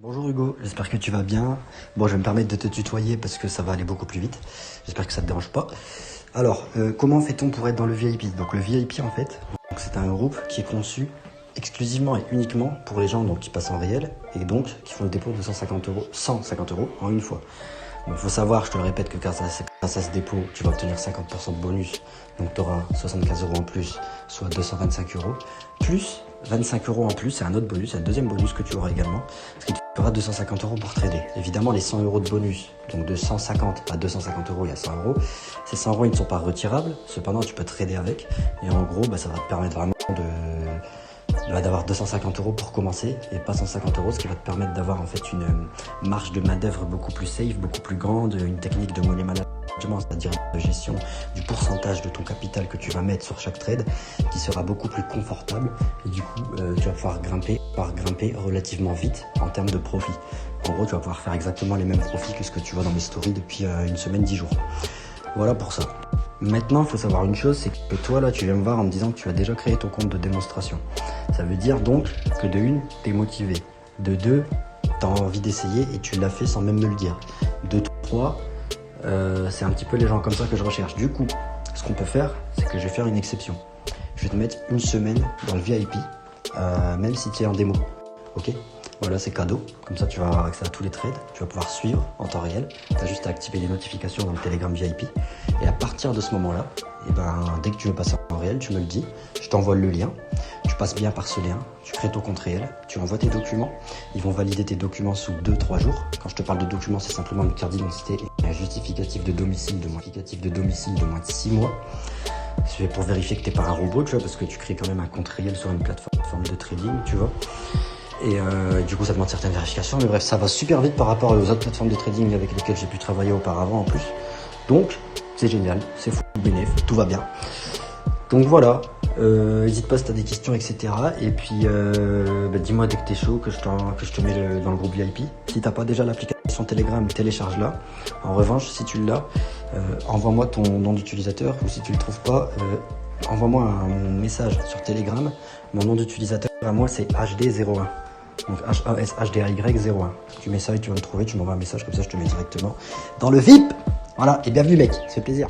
Bonjour Hugo, j'espère que tu vas bien. Bon, je vais me permettre de te tutoyer parce que ça va aller beaucoup plus vite. J'espère que ça te dérange pas. Alors, comment fait-on pour être dans le VIP? Donc le VIP en fait, c'est un groupe qui est conçu exclusivement et uniquement pour les gens qui passent en réel et donc qui font le dépôt de 150 euros en une fois. Donc il faut savoir, je te le répète, que grâce à ce dépôt, tu vas obtenir 50% de bonus. Donc tu auras 75 euros en plus, soit 225 euros. Plus 25 euros en plus, c'est un autre bonus, c'est un deuxième bonus que tu auras également. Ce qui te fera 250 euros pour trader. Évidemment, les 100 euros de bonus, donc de 150 à 250 euros, il y a 100 euros. Ces 100 euros, ils ne sont pas retirables. Cependant, tu peux trader avec. Et en gros, ça va te permettre vraiment d'avoir 250 euros pour commencer et pas 150 euros, ce qui va te permettre d'avoir en fait une marge de main d'œuvre beaucoup plus safe, beaucoup plus grande, une technique de money management, c'est-à-dire de gestion du pourcentage de ton capital que tu vas mettre sur chaque trade qui sera beaucoup plus confortable et du coup tu vas pouvoir grimper relativement vite en termes de profit. En gros, tu vas pouvoir faire exactement les mêmes profits que ce que tu vois dans mes stories depuis une semaine, 10 jours. Voilà pour ça. Maintenant, il faut savoir une chose, c'est que toi, là, tu viens me voir en me disant que tu as déjà créé ton compte de démonstration. Ça veut dire donc que de une, tu es motivé. De deux, tu as envie d'essayer et tu l'as fait sans même me le dire. De trois, c'est un petit peu les gens comme ça que je recherche. Du coup, ce qu'on peut faire, c'est que je vais faire une exception. Je vais te mettre une semaine dans le VIP, même si tu es en démo. Ok ? Voilà, c'est cadeau. Comme ça, tu vas avoir accès à tous les trades. Tu vas pouvoir suivre en temps réel. Tu as juste à activer les notifications dans le Telegram VIP. Et à partir de ce moment-là, dès que tu veux passer en réel, tu me le dis. Je t'envoie le lien. Tu passes bien par ce lien. Tu crées ton compte réel. Tu envoies tes documents. Ils vont valider tes documents sous 2-3 jours. Quand je te parle de documents, c'est simplement une carte d'identité et un justificatif de domicile de moins de 6 mois. C'est pour vérifier que tu n'es pas un robot, tu vois, parce que tu crées quand même un compte réel sur une plateforme de trading, tu vois. Et du coup, ça demande certaines vérifications. Mais bref, ça va super vite par rapport aux autres plateformes de trading avec lesquelles j'ai pu travailler auparavant en plus. Donc, c'est génial, c'est fou, bénéf, tout va bien. Donc voilà, n'hésite pas si tu as des questions, etc. Et puis, dis-moi dès que tu es chaud que je te mets dans le groupe VIP. Si tu n'as pas déjà l'application Telegram, télécharge-la. En revanche, si tu l'as, envoie-moi ton nom d'utilisateur. Ou si tu ne le trouves pas, envoie-moi un message sur Telegram. Mon nom d'utilisateur à moi, c'est HD01. Donc HASHDAY01. Tu mets ça et tu vas me trouver, tu m'envoies un message, comme ça je te mets directement dans le VIP. Voilà, et bienvenue mec, ça fait plaisir.